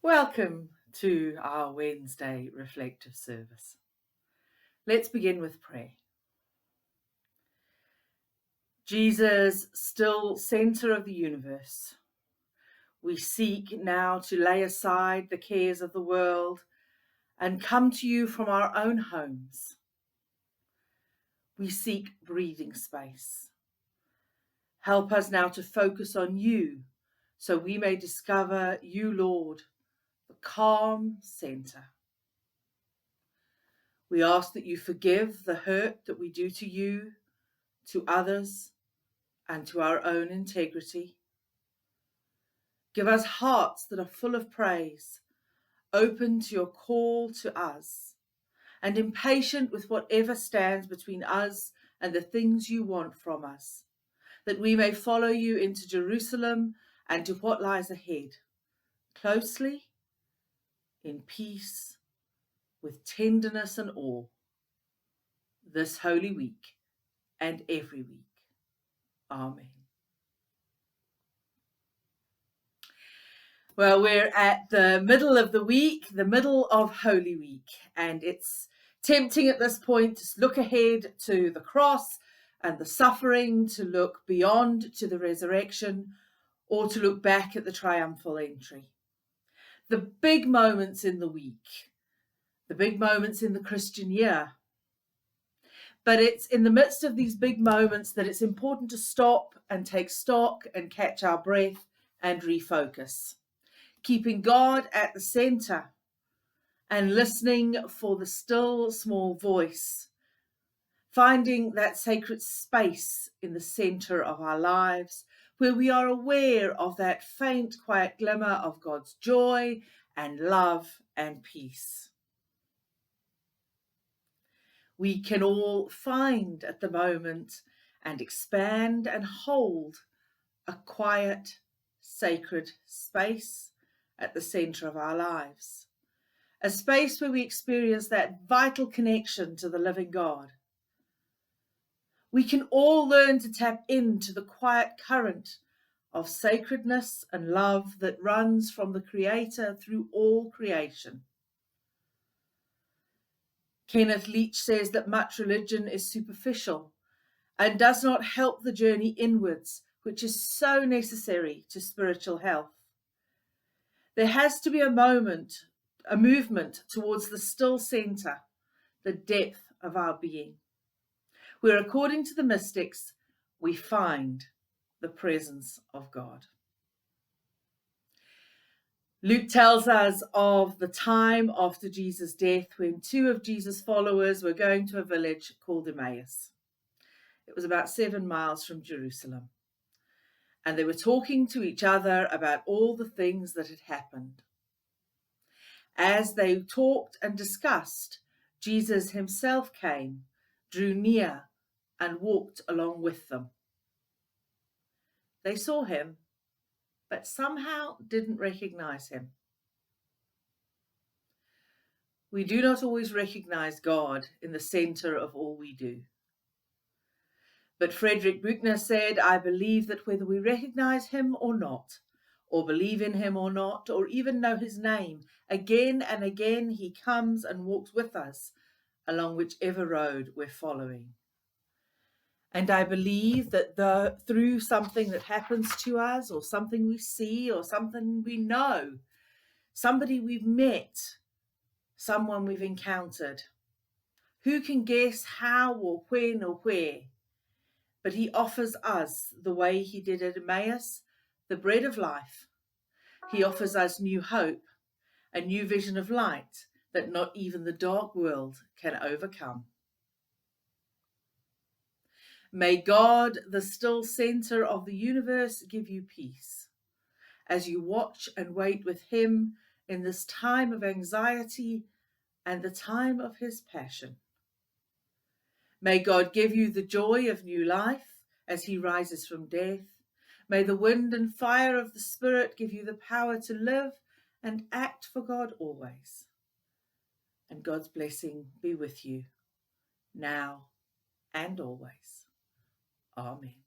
Welcome to our Wednesday reflective service. Let's begin with prayer. Jesus, still centre of the universe, we seek now to lay aside the cares of the world and come to you from our own homes. We seek breathing space. Help us now to focus on you so we may discover you, Lord, the calm centre. We ask that you forgive the hurt that we do to you, to others, and to our own integrity. Give us hearts that are full of praise, open to your call to us, and impatient with whatever stands between us and the things you want from us, that we may follow you into Jerusalem and to what lies ahead, closely, in peace, with tenderness and awe, this Holy Week and every week. Amen. Well, we're at the middle of the week, the middle of Holy Week, and it's tempting at this point to look ahead to the cross and the suffering, to look beyond to the resurrection, or to look back at the triumphal entry. The big moments in the week, the big moments in the Christian year. But it's in the midst of these big moments that it's important to stop and take stock and catch our breath and refocus, keeping God at the centre and listening for the still small voice, finding that sacred space in the centre of our lives where we are aware of that faint, quiet glimmer of God's joy and love and peace. We can all find at the moment and expand and hold a quiet, sacred space at the centre of our lives. A space where we experience that vital connection to the living God. We can all learn to tap into the quiet current of sacredness and love that runs from the Creator through all creation. Kenneth Leach says that much religion is superficial and does not help the journey inwards, which is so necessary to spiritual health. There has to be a movement towards the still centre, the depth of our being, where according to the mystics, we find the presence of God. Luke tells us of the time after Jesus' death when two of Jesus' followers were going to a village called Emmaus. It was about 7 miles from Jerusalem. And they were talking to each other about all the things that had happened. As they talked and discussed, Jesus himself came, drew near, and walked along with them. They saw him, but somehow didn't recognize him. We do not always recognize God in the center of all we do. But Frederick Buechner said, I believe that whether we recognize him or not, or believe in him or not, or even know his name, again and again he comes and walks with us along whichever road we're following. And I believe that through something that happens to us, or something we see, or something we know, somebody we've met, someone we've encountered, who can guess how or when or where, but he offers us the way he did at Emmaus, the bread of life. He offers us new hope, a new vision of light that not even the dark world can overcome. May God, the still centre of the universe, give you peace as you watch and wait with him in this time of anxiety and the time of his passion. May God give you the joy of new life as he rises from death. May the wind and fire of the Spirit give you the power to live and act for God always. And God's blessing be with you now and always. Amen.